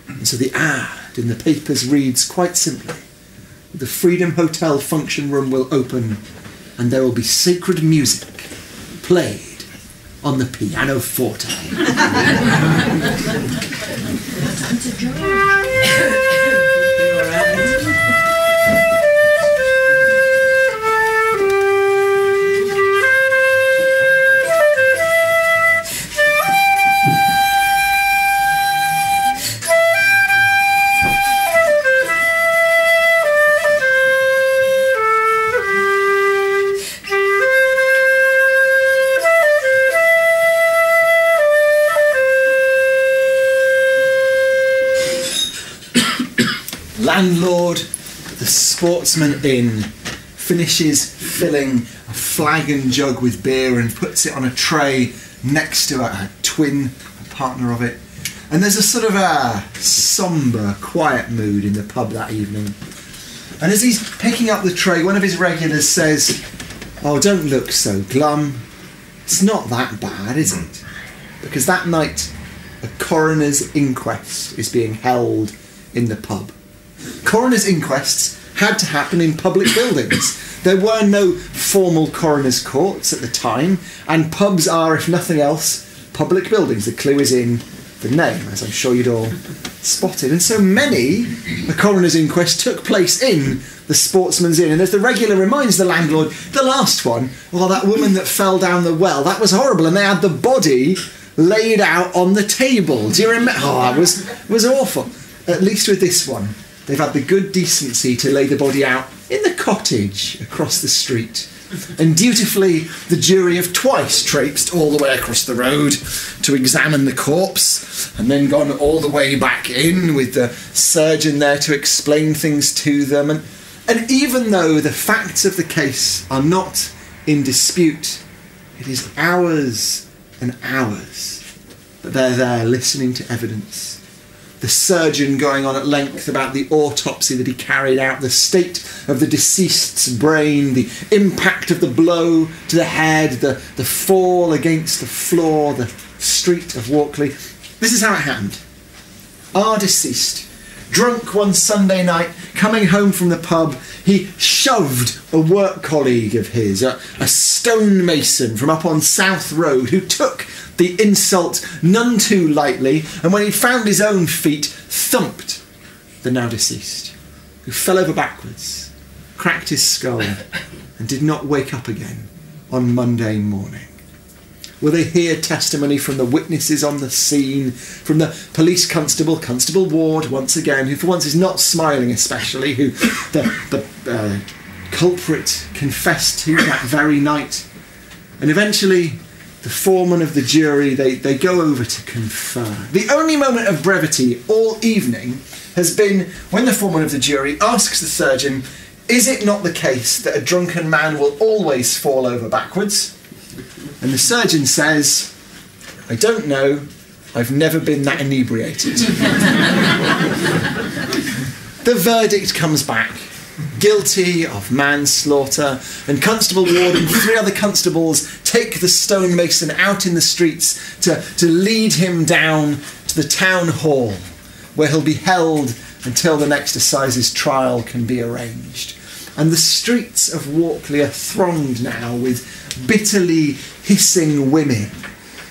And so the ad in the papers reads quite simply, "The Freedom Hotel function room will open and there will be sacred music played on the pianoforte." Landlord at the Sportsman Inn finishes filling a flagon jug with beer and puts it on a tray next to a twin, a partner of it. And there's a sort of a sombre, quiet mood in the pub that evening. And as he's picking up the tray, one of his regulars says, "Oh, don't look so glum. It's not that bad, is it? Because that night, a coroner's inquest is being held in the pub." Coroner's inquests had to happen in public buildings. There were no formal coroner's courts at the time, and pubs are, if nothing else, public buildings. The clue is in the name, as I'm sure you'd all spotted. And so many a coroner's inquest took place in the Sportsman's Inn. And as the regular reminds the landlord, the last one, well, that woman that fell down the well, that was horrible, and they had the body laid out on the table. Do you remember? Oh, it was awful. At least with this one, they've had the good decency to lay the body out in the cottage across the street. And dutifully, the jury have twice traipsed all the way across the road to examine the corpse, and then gone all the way back in with the surgeon there to explain things to them. And even though the facts of the case are not in dispute, it is hours and hours that they're there listening to evidence. The surgeon going on at length about the autopsy that he carried out, the state of the deceased's brain, the impact of the blow to the head, the fall against the floor, the street of Walkley. This is how it happened. Our deceased, drunk one Sunday night, coming home from the pub, he shoved a work colleague of his, a stonemason from up on South Road, who took the insult none too lightly, and when he found his own feet, thumped the now deceased, who fell over backwards, cracked his skull, and did not wake up again on Monday morning. Will they hear testimony from the witnesses on the scene, from the police constable, Constable Ward, once again, who for once is not smiling especially, who the culprit confessed to that very night. And eventually, the foreman of the jury, they go over to confer. The only moment of brevity all evening has been when the foreman of the jury asks the surgeon, "Is it not the case that a drunken man will always fall over backwards?" And the surgeon says, "I don't know, I've never been that inebriated." The verdict comes back. Guilty of manslaughter, and Constable Ward and 3 other constables take the stonemason out in the streets to lead him down to the town hall, where he'll be held until the next assizes trial can be arranged. And the streets of Walkley are thronged now with bitterly hissing women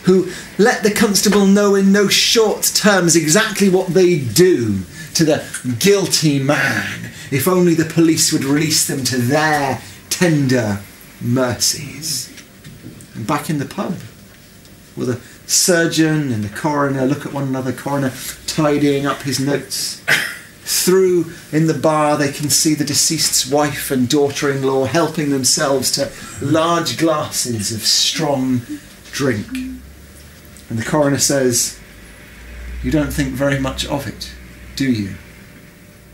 who let the constable know in no short terms exactly what they do to the guilty man, if only the police would release them to their tender mercies. And back in the pub, will the surgeon and the coroner look at one another, coroner tidying up his notes. Through in the bar they can see the deceased's wife and daughter-in-law helping themselves to large glasses of strong drink. And the coroner says, "You don't think very much of it, do you?"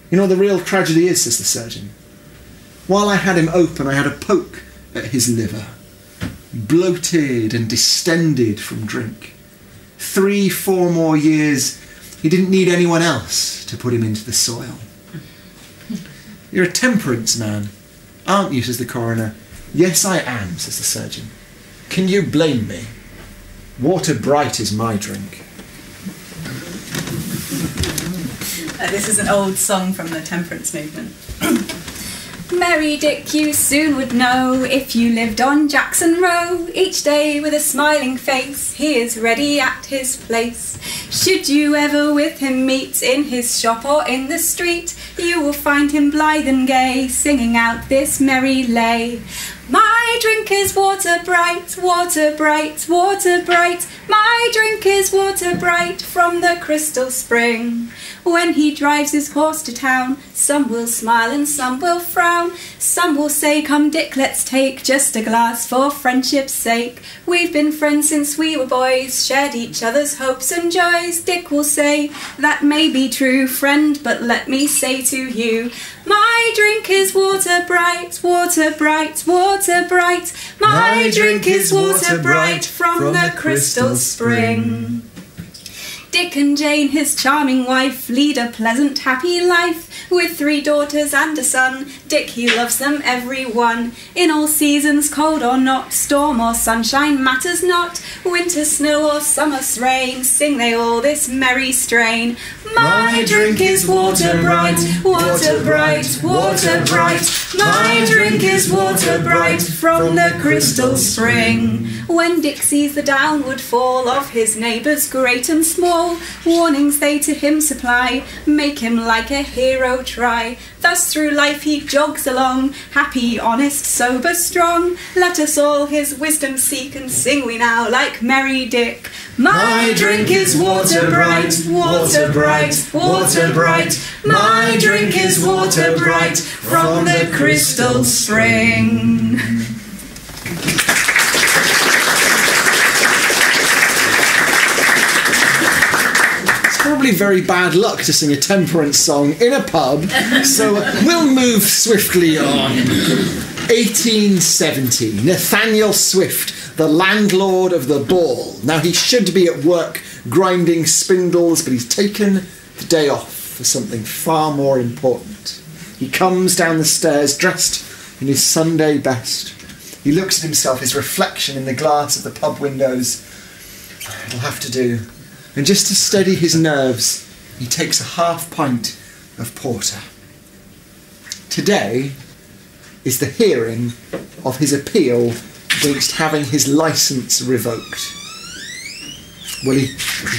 "You know what the real tragedy is," says the surgeon. "While I had him open, I had a poke at his liver, bloated and distended from drink. 3-4 more years, he didn't need anyone else to put him into the soil." "You're a temperance man, aren't you?" says the coroner. "Yes, I am," says the surgeon. "Can you blame me? Water bright is my drink." This is an old song from the temperance movement. Merry Dick, you soon would know, if you lived on Jackson Row, each day with a smiling face, he is ready at his place. Should you ever with him meet, in his shop or in the street, you will find him blithe and gay, singing out this merry lay. My drink is water bright, water bright, water bright. My drink is water bright from the crystal spring. When he drives his horse to town, some will smile and some will frown. Some will say, "Come Dick, let's take just a glass for friendship's sake. We've been friends since we were boys, shared each other's hopes and joys." Dick will say, "That may be true, friend, but let me say to you, my drink is water bright, water bright, water bright. My drink is water bright from the crystal spring." Dick and Jane, his charming wife, lead a pleasant, happy life. With 3 daughters and a son, Dick, he loves them every one. In all seasons, cold or not, storm or sunshine matters not. Winter snow or summer rain, sing they all this merry strain. My drink is water bright, water bright, water bright. My drink is water bright from the crystal spring. When Dick sees the downward fall of his neighbours great and small, warnings they to him supply, make him like a hero try. Thus through life he jogs along, happy, honest, sober, strong. Let us all his wisdom seek, and sing we now like merry Dick. My drink is water bright, water bright, water bright. My drink is water bright from the crystal spring. Probably very bad luck to sing a temperance song in a pub, so we'll move swiftly on. 1870, Nathaniel Swift, the landlord of the Ball. Now he should be at work grinding spindles, but he's taken the day off for something far more important. He comes down the stairs dressed in his Sunday best. He looks at himself, his reflection in the glass of the pub windows. It'll have to do. And just to steady his nerves, he takes a half pint of porter. Today is the hearing of his appeal against having his licence revoked. Well, he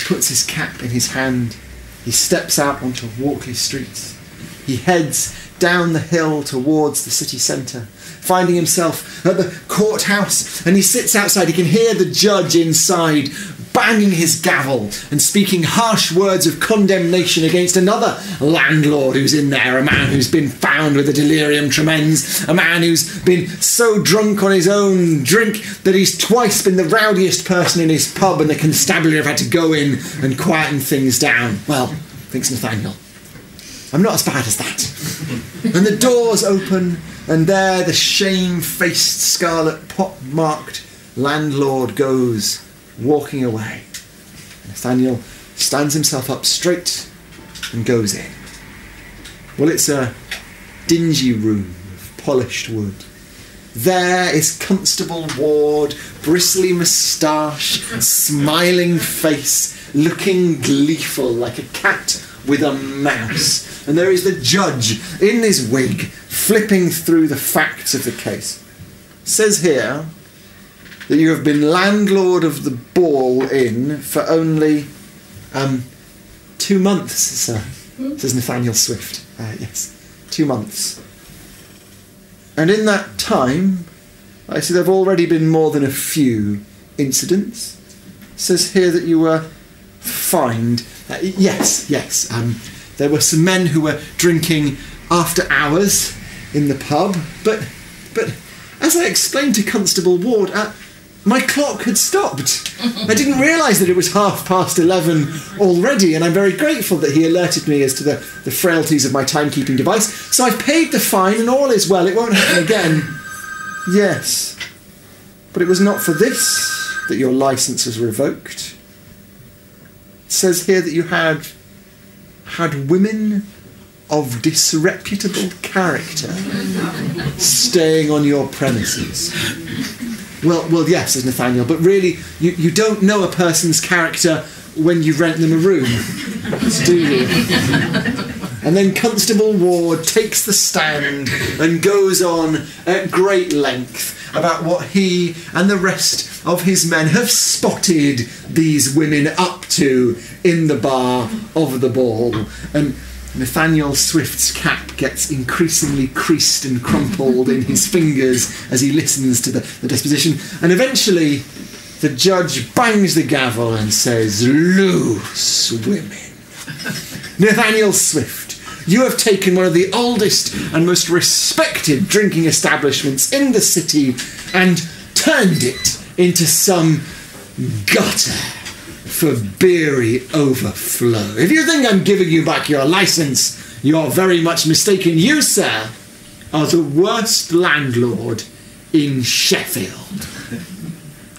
puts his cap in his hand, he steps out onto Walkley streets, he heads down the hill towards the city centre, finding himself at the courthouse, and he sits outside. He can hear the judge inside banging his gavel and speaking harsh words of condemnation against another landlord who's in there, a man who's been found with a delirium tremens, a man who's been so drunk on his own drink that he's twice been the rowdiest person in his pub, and the constabulary have had to go in and quieten things down. Well, thinks Nathaniel, I'm not as bad as that. And the doors open, and there the shame-faced, scarlet, pock-marked landlord goes, walking away. Nathaniel stands himself up straight and goes in. Well, it's a dingy room of polished wood. There is Constable Ward, bristly moustache, smiling face, looking gleeful like a cat with a mouse. And there is the judge in his wig, flipping through the facts of the case. It says here that you have been landlord of the Ball Inn for only 2 months, sir, says Nathaniel Swift. Yes, 2 months. And in that time, I see there have already been more than a few incidents. It says here that you were fined. Yes. There were some men who were drinking after hours in the pub, but as I explained to Constable Ward, my clock had stopped. I didn't realise that it was 11:30 already, and I'm very grateful that he alerted me as to the frailties of my timekeeping device. So I've paid the fine, and all is well. It won't happen again. Yes, but it was not for this that your licence was revoked. It says here that you had women of disreputable character staying on your premises. Well, yes, says Nathaniel, but really, you don't know a person's character when you rent them a room, do you? And then Constable Ward takes the stand and goes on at great length about what he and the rest of his men have spotted these women up to in the bar of the Ball. And Nathaniel Swift's cap gets increasingly creased and crumpled in his fingers as he listens to the disposition, and eventually the judge bangs the gavel and says, "Loose women." Nathaniel Swift, you have taken one of the oldest and most respected drinking establishments in the city and turned it into some gutter for beery overflow. If you think I'm giving you back your licence, you're very much mistaken. You, sir, are the worst landlord in Sheffield.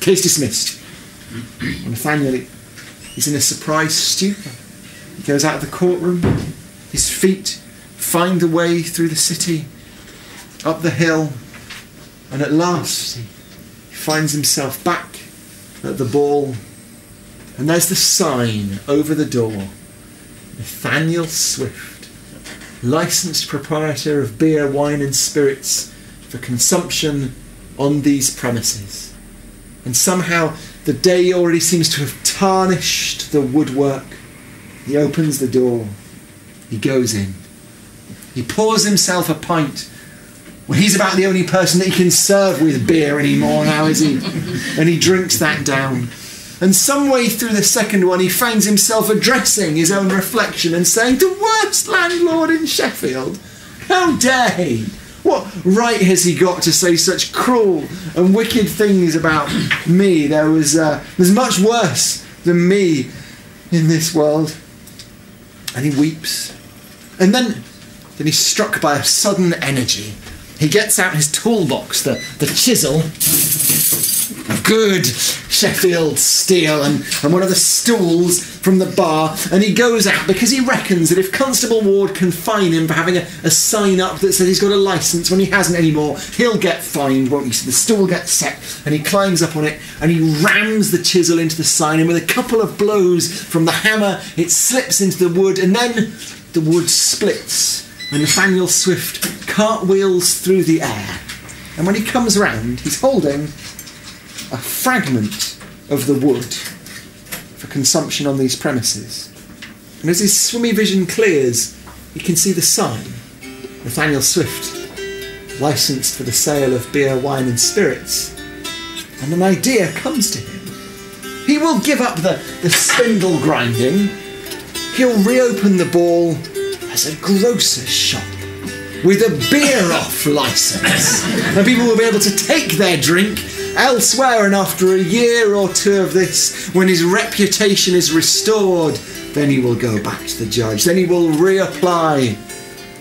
Case dismissed. Nathaniel, He's in a surprised stupor. He goes out of the courtroom. His feet find the way through the city, up the hill, and at last he finds himself back at the ball. And there's the sign over the door. Nathaniel Swift, licensed proprietor of beer, wine and spirits for consumption on these premises. And somehow the day already seems to have tarnished the woodwork. He opens the door. He goes in. He pours himself a pint. Well, he's about the only person that he can serve with beer anymore now, is he? And he drinks that down. And some way through the second one, he finds himself addressing his own reflection and saying, "The worst landlord in Sheffield? How dare he? What right has he got to say such cruel and wicked things about me? There's much worse than me in this world." And he weeps. And then he's struck by a sudden energy. He gets out his toolbox, the chisel of good Sheffield steel and one of the stools from the bar, and he goes out because he reckons that if Constable Ward can fine him for having a sign up that says he's got a licence when he hasn't anymore, he'll get fined, won't he? So the stool gets set and he climbs up on it and he rams the chisel into the sign, and with a couple of blows from the hammer it slips into the wood, and then the wood splits and Nathaniel Swift cartwheels through the air. And when he comes round, he's holding a fragment of the wood for consumption on these premises. And as his swimmy vision clears, he can see the sign. Nathaniel Swift, licensed for the sale of beer, wine and spirits. And an idea comes to him. He will give up the spindle grinding. He'll reopen the ball as a grocer's shop with a beer-off licence. And people will be able to take their drink elsewhere, and after a year or two of this, when his reputation is restored, then he will go back to the judge. Then he will reapply.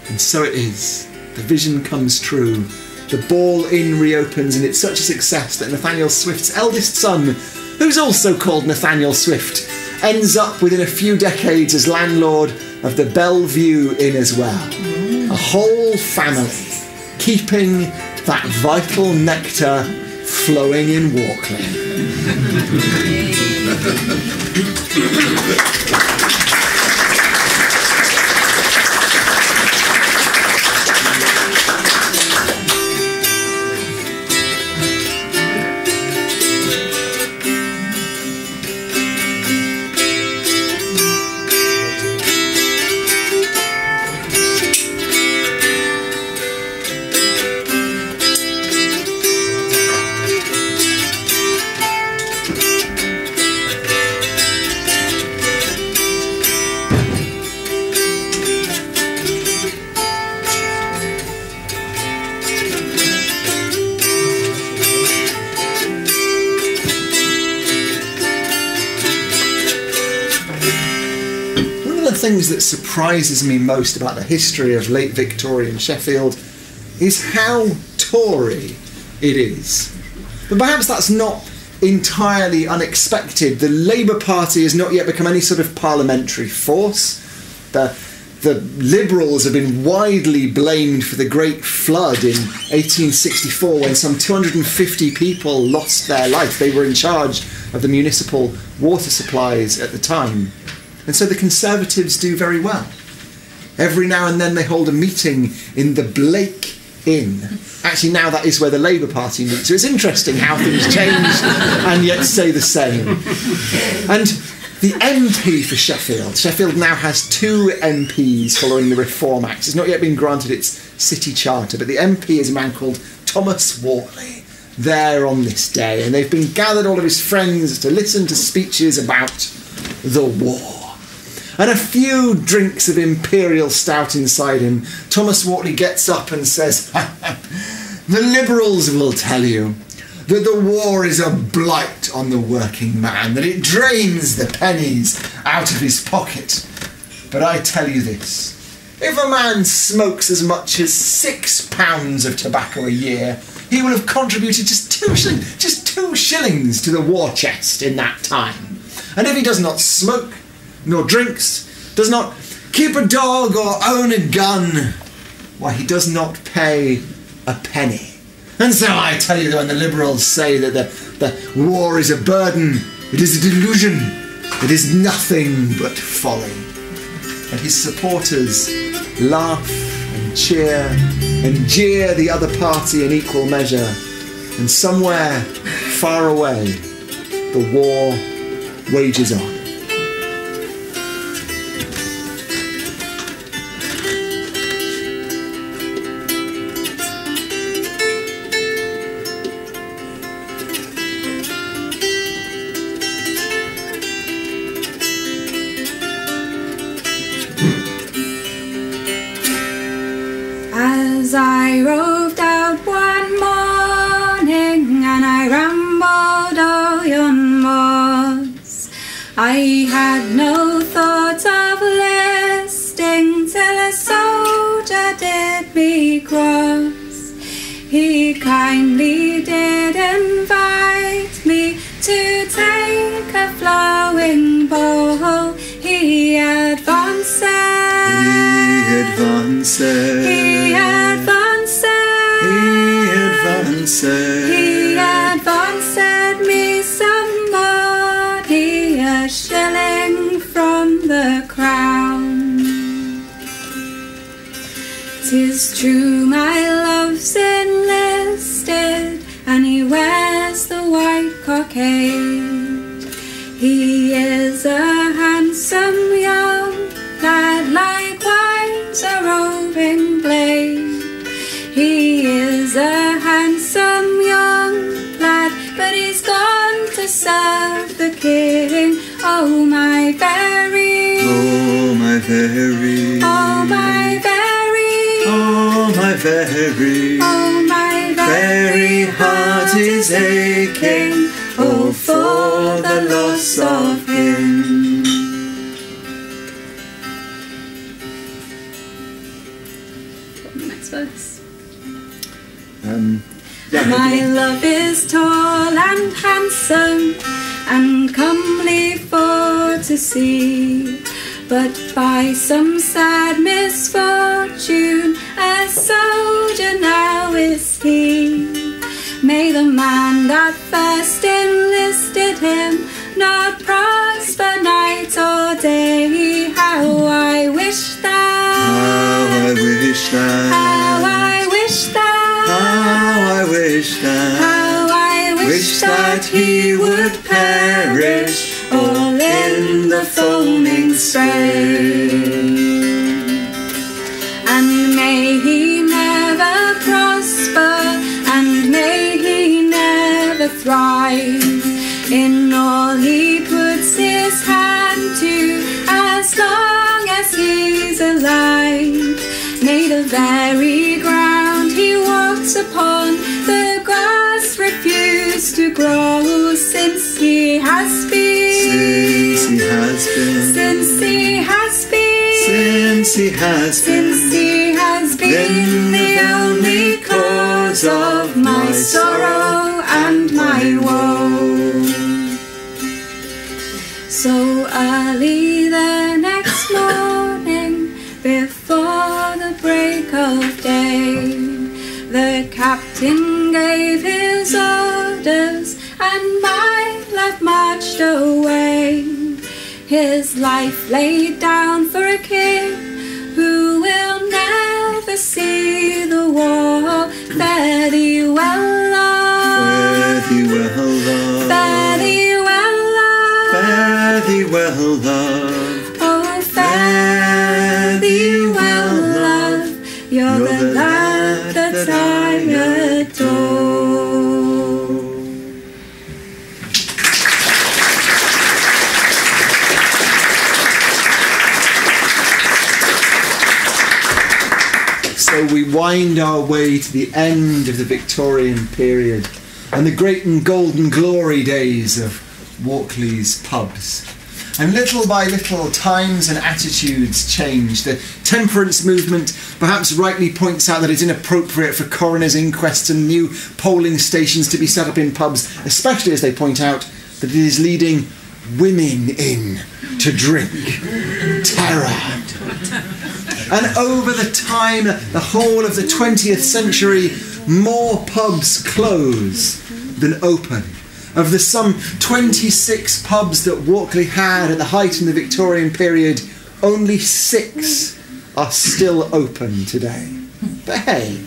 And so it is. The vision comes true. The Ball Inn reopens, and it's such a success that Nathaniel Swift's eldest son, who's also called Nathaniel Swift, ends up within a few decades as landlord of the Bellevue Inn as well. A whole family keeping that vital nectar flowing in Walkley. Things that surprises me most about the history of late Victorian Sheffield is how Tory it is. But perhaps that's not entirely unexpected. The Labour Party has not yet become any sort of parliamentary force. The Liberals have been widely blamed for the Great Flood in 1864 when some 250 people lost their life. They were in charge of the municipal water supplies at the time. And so the Conservatives do very well. Every now and then they hold a meeting in the Blake Inn. Actually, now that is where the Labour Party meets. So it's interesting how things change and yet stay the same. And the MP for Sheffield now has 2 MPs following the Reform Act. It's not yet been granted its city charter, but the MP is a man called Thomas Walkley, there on this day. And they've been gathered, all of his friends, to listen to speeches about the war. And a few drinks of imperial stout inside him, Thomas Walkley gets up and says, "The Liberals will tell you that the war is a blight on the working man, that it drains the pennies out of his pocket. But I tell you this, if a man smokes as much as 6 pounds of tobacco a year, he will have contributed just 2 shillings to the war chest in that time. And if he does not smoke, nor drinks, does not keep a dog or own a gun, why, he does not pay a penny. And so I tell you that when the Liberals say that the war is a burden, it is a delusion. It is nothing but folly. And his supporters laugh and cheer and jeer the other party in equal measure. And somewhere far away, the war wages on. As I roved out one morning and I rambled all yon moors, I had no thought of listing till a soldier did me cross. He kindly did invite me to take a flowing bowl. He advanced, me some money, a shilling from the crown. 'Tis true my love's enlisted, and he wears the white cockade. He is a handsome young lad, likewise a roving blade. He is a handsome young lad, but he's gone to serve the king. Oh my very, Oh my very, oh my very, oh my very, oh my very heart is aching, oh for the loss of him. Next verse. My love is tall and handsome and comely for to see, but by some sad misfortune a soldier now is he. May the man that first enlisted him not prosper night or day. How I wish that, how I wish that, how I wish that, how I wish that, how I wish that he would perish all in the foaming spray. And may he never prosper, and may he never thrive in all he puts his hand to, as long as he's alive. May the very ground he walks upon, the grass refuse to grow, since he has been, since he has been, since he has been, since he has been, since he has been the only cause of my sorrow and my woe. So early the next morning, before the break of day, the captain gave his orders and my love marched away. His life laid down for a king who will never see the war. Fare thee well, love, fare thee well, love, fare thee well, love, fare thee well, love, oh fare thee well, love. You're the lad that I adore. So we wind our way to the end of the Victorian period and the great and golden glory days of Walkley's pubs. And little by little, times and attitudes change. The temperance movement perhaps rightly points out that it's inappropriate for coroners' inquests and new polling stations to be set up in pubs, especially as they point out that it is leading women in to drink. Terror. And over the time, the whole of the 20th century, more pubs close than open. Of the some 26 pubs that Walkley had at the height in the Victorian period, only 6 are still open today. But hey,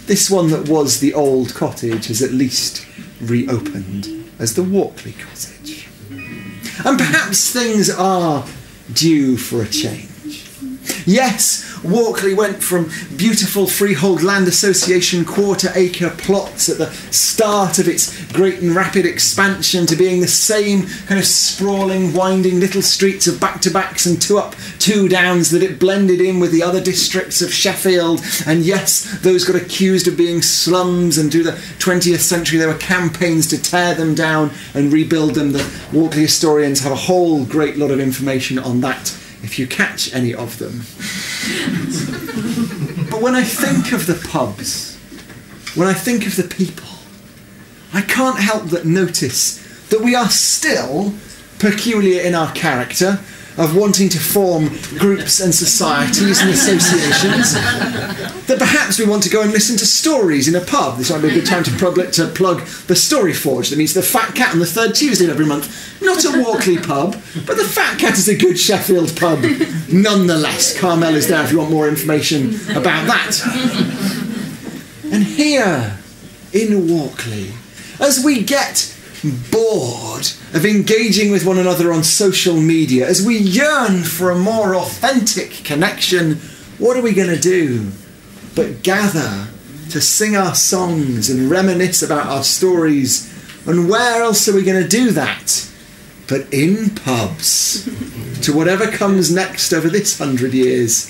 this one that was the old cottage has at least reopened as the Walkley Cottage. And perhaps things are due for a change. Yes, Walkley went from beautiful Freehold Land Association quarter-acre plots at the start of its great and rapid expansion to being the same kind of sprawling, winding little streets of back-to-backs and two-up, two-downs that it blended in with the other districts of Sheffield. And yes, those got accused of being slums, and through the 20th century there were campaigns to tear them down and rebuild them. The Walkley Historians have a whole great lot of information on that, if you catch any of them. But when I think of the pubs, when I think of the people, I can't help but notice that we are still peculiar in our character of wanting to form groups and societies and associations, that perhaps we want to go and listen to stories in a pub. This might be a good time to plug the Story Forge that meets the Fat Cat on the third Tuesday of every month. Not a Walkley pub, but the Fat Cat is a good Sheffield pub nonetheless. Carmel is there if you want more information about that. And here in Walkley, as we get bored of engaging with one another on social media, as we yearn for a more authentic connection, what are we going to do but gather to sing our songs and reminisce about our stories? And where else are we going to do that but in pubs? To whatever comes next over this 100 years.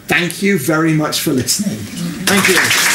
Thank you very much for listening. Thank you.